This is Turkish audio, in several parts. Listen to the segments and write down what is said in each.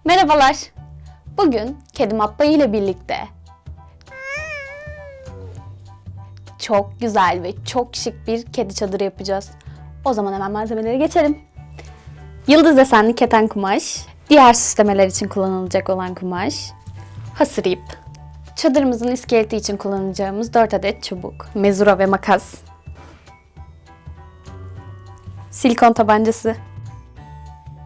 Merhabalar. Bugün kedim Abba ile birlikte çok güzel ve çok şık bir kedi çadırı yapacağız. O zaman hemen malzemelere geçelim. Yıldız desenli keten kumaş, diğer süslemeler için kullanılacak olan kumaş, hasır ip, çadırımızın iskeleti için kullanacağımız 4 adet çubuk, mezura ve makas, silikon tabancası.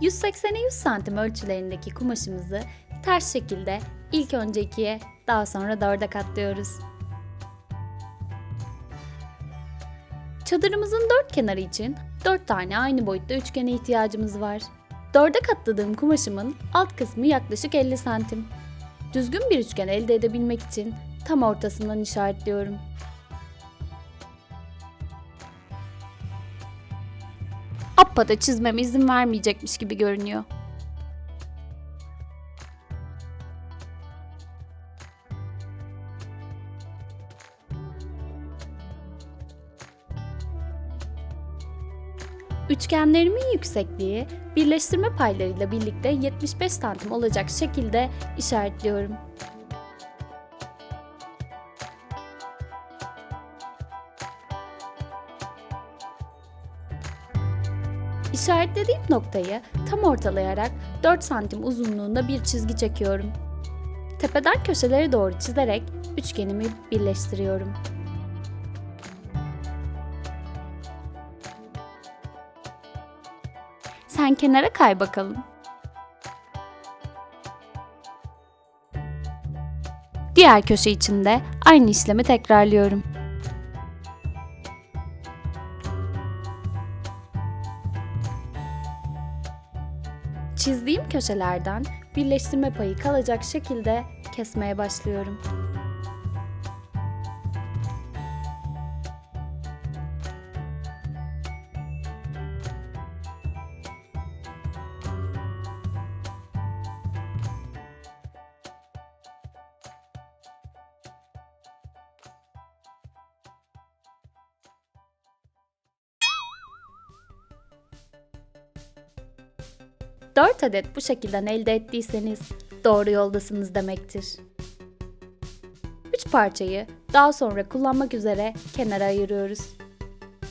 180'e 100 santim ölçülerindeki kumaşımızı ters şekilde ilk önce 2'ye, daha sonra 4'e katlıyoruz. Çadırımızın dört kenarı için 4 tane aynı boyutta üçgene ihtiyacımız var. 4'e katladığım kumaşımın alt kısmı yaklaşık 50 santim. Düzgün bir üçgen elde edebilmek için tam ortasından işaretliyorum. Abba da çizmeme izin vermeyecekmiş gibi görünüyor. Üçgenlerimin yüksekliği birleştirme paylarıyla birlikte 75 santim olacak şekilde işaretliyorum. İşaretlediğim noktayı tam ortalayarak 4 santim uzunluğunda bir çizgi çekiyorum. Tepeden köşelere doğru çizerek üçgenimi birleştiriyorum. Sen kenara kay bakalım. Diğer köşe için de aynı işlemi tekrarlıyorum. Çizdiğim köşelerden birleştirme payı kalacak şekilde kesmeye başlıyorum. Dört adet bu şekilden elde ettiyseniz doğru yoldasınız demektir. 3 parçayı daha sonra kullanmak üzere kenara ayırıyoruz.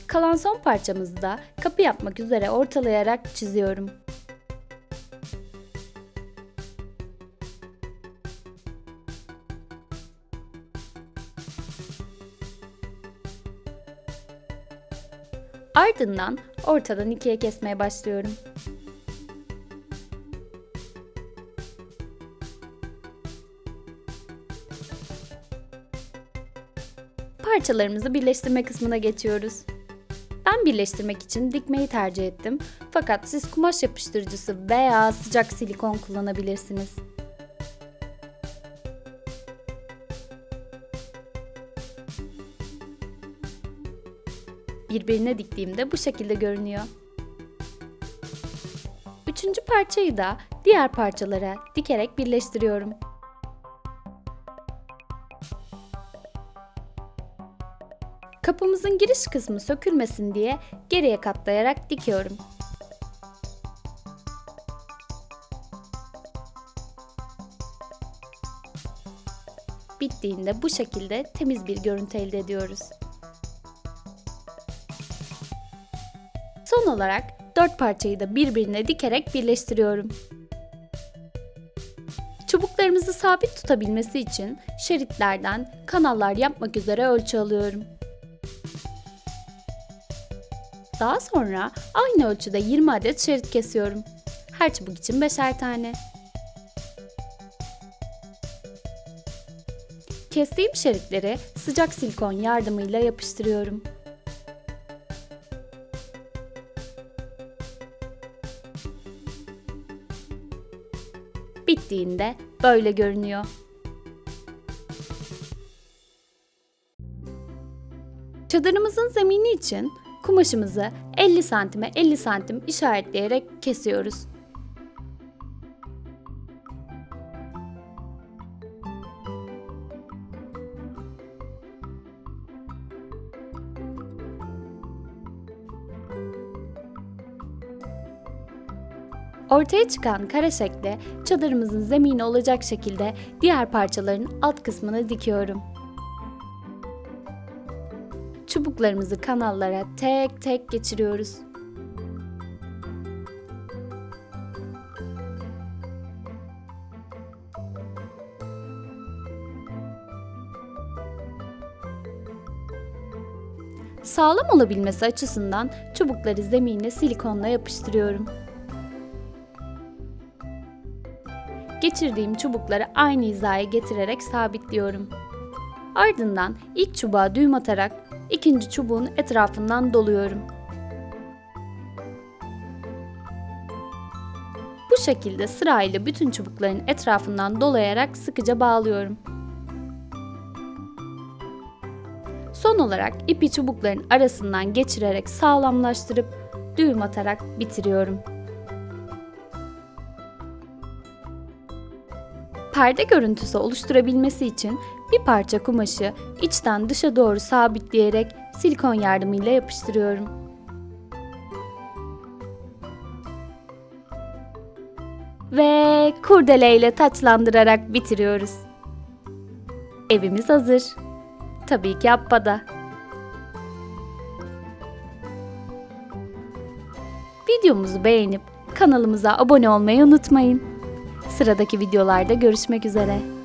Kalan son parçamızı da kapı yapmak üzere ortalayarak çiziyorum. Ardından ortadan ikiye kesmeye başlıyorum. Parçalarımızı birleştirme kısmına geçiyoruz. Ben birleştirmek için dikmeyi tercih ettim. Fakat siz kumaş yapıştırıcısı veya sıcak silikon kullanabilirsiniz. Birbirine diktiğimde bu şekilde görünüyor. Üçüncü parçayı da diğer parçalara dikerek birleştiriyorum. Kapımızın giriş kısmı sökülmesin diye geriye katlayarak dikiyorum. Bittiğinde bu şekilde temiz bir görüntü elde ediyoruz. Son olarak 4 parçayı da birbirine dikerek birleştiriyorum. Çubuklarımızı sabit tutabilmesi için şeritlerden kanallar yapmak üzere ölçü alıyorum. Daha sonra aynı ölçüde 20 adet şerit kesiyorum. Her çubuk için 5'er tane. Kestiğim şeritleri sıcak silikon yardımıyla yapıştırıyorum. Bittiğinde böyle görünüyor. Çadırımızın zemini için kumaşımızı 50 santime 50 santim işaretleyerek kesiyoruz. Ortaya çıkan kare şekle çadırımızın zemini olacak şekilde diğer parçaların alt kısmını dikiyorum. Çubuklarımızı kanallara tek tek geçiriyoruz. Sağlam olabilmesi açısından çubukları zemine silikonla yapıştırıyorum. Geçirdiğim çubukları aynı hizaya getirerek sabitliyorum. Ardından ilk çubuğa düğüm atarak ikinci çubuğun etrafından doluyorum. Bu şekilde sırayla bütün çubukların etrafından dolayarak sıkıca bağlıyorum. Son olarak ipi çubukların arasından geçirerek sağlamlaştırıp düğüm atarak bitiriyorum. Perde görüntüsü oluşturabilmesi için bir parça kumaşı içten dışa doğru sabitleyerek silikon yardımıyla yapıştırıyorum. Ve kurdeleyle taçlandırarak bitiriyoruz. Evimiz hazır. Tabii ki Abba'da. Videomuzu beğenip kanalımıza abone olmayı unutmayın. Sıradaki videolarda görüşmek üzere.